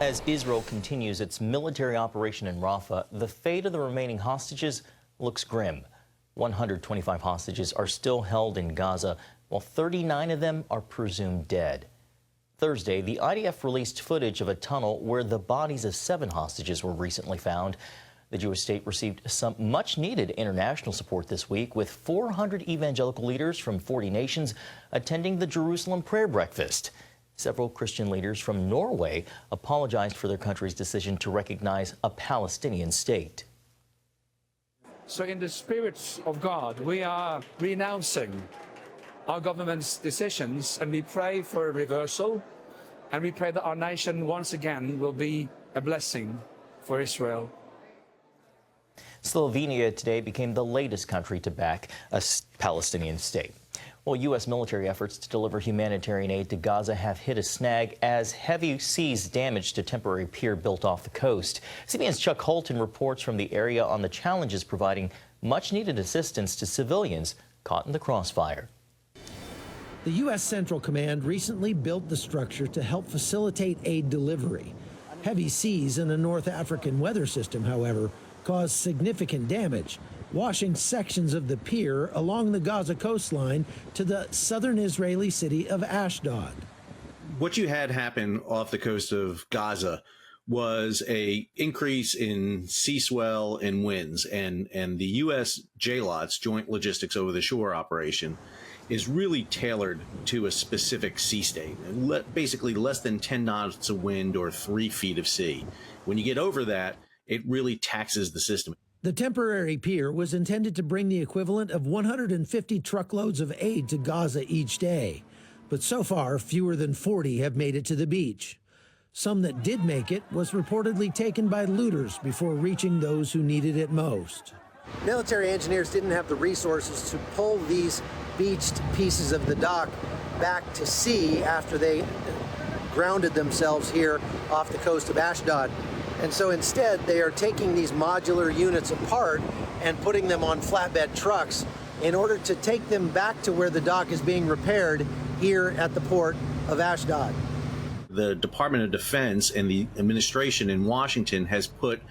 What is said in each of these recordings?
As Israel continues its military operation in Rafah, the fate of the remaining hostages looks grim. 125 hostages are still held in Gaza, while 39 of them are presumed dead. Thursday, the IDF released footage of a tunnel where the bodies of 7 hostages were recently found. The Jewish state received some much-needed international support this week, with 400 evangelical leaders from 40 nations attending the Jerusalem prayer breakfast. Several Christian leaders from Norway apologized for their country's decision to recognize a Palestinian state. So in the spirit of God, we are renouncing our government's decisions, and we pray for a reversal, and we pray that our nation once again will be a blessing for Israel. Slovenia today became the latest country to back a Palestinian state. Well, U.S. military efforts to deliver humanitarian aid to Gaza have hit a snag as heavy seas damaged a temporary pier built off the coast. CBN's Chuck Holton reports from the area on the challenges providing much-needed assistance to civilians caught in the crossfire. The U.S. Central Command recently built the structure to help facilitate aid delivery. Heavy seas in a North African weather system, however, caused significant damage, washing sections of the pier along the Gaza coastline to the southern Israeli city of Ashdod. What you had happen off the coast of Gaza was a increase in sea swell and winds, and the US JLOTS, Joint Logistics Over the Shore operation, is really tailored to a specific sea state, basically less than 10 knots of wind or 3 feet of sea. When you get over that, it really taxes the system. The temporary pier was intended to bring the equivalent of 150 truckloads of aid to Gaza each day. But so far, fewer than 40 have made it to the beach. Some that did make it was reportedly taken by looters before reaching those who needed it most. Military engineers didn't have the resources to pull these beached pieces of the dock back to sea after they grounded themselves here off the coast of Ashdod. And so instead, they are taking these modular units apart and putting them on flatbed trucks in order to take them back to where the dock is being repaired here at the port of Ashdod. The Department of Defense and the administration in Washington has put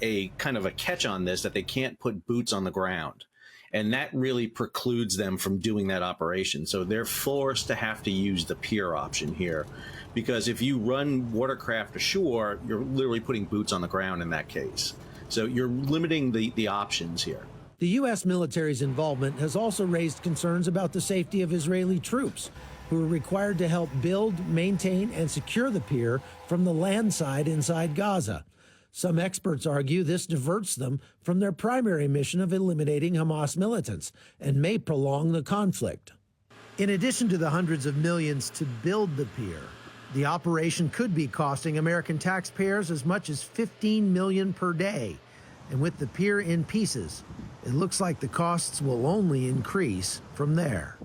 a kind of a catch on this, that they can't put boots on the ground. And that really precludes them from doing that operation. So they're forced to have to use the pier option here, because if you run watercraft ashore, you're literally putting boots on the ground in that case. So you're limiting the options here. The U.S. military's involvement has also raised concerns about the safety of Israeli troops, who are required to help build, maintain, and secure the pier from the land side inside Gaza. Some experts argue this diverts them from their primary mission of eliminating Hamas militants and may prolong the conflict. In addition to the hundreds of millions to build the pier, the operation could be costing American taxpayers as much as $15 million per day. And with the pier in pieces, it looks like the costs will only increase from there.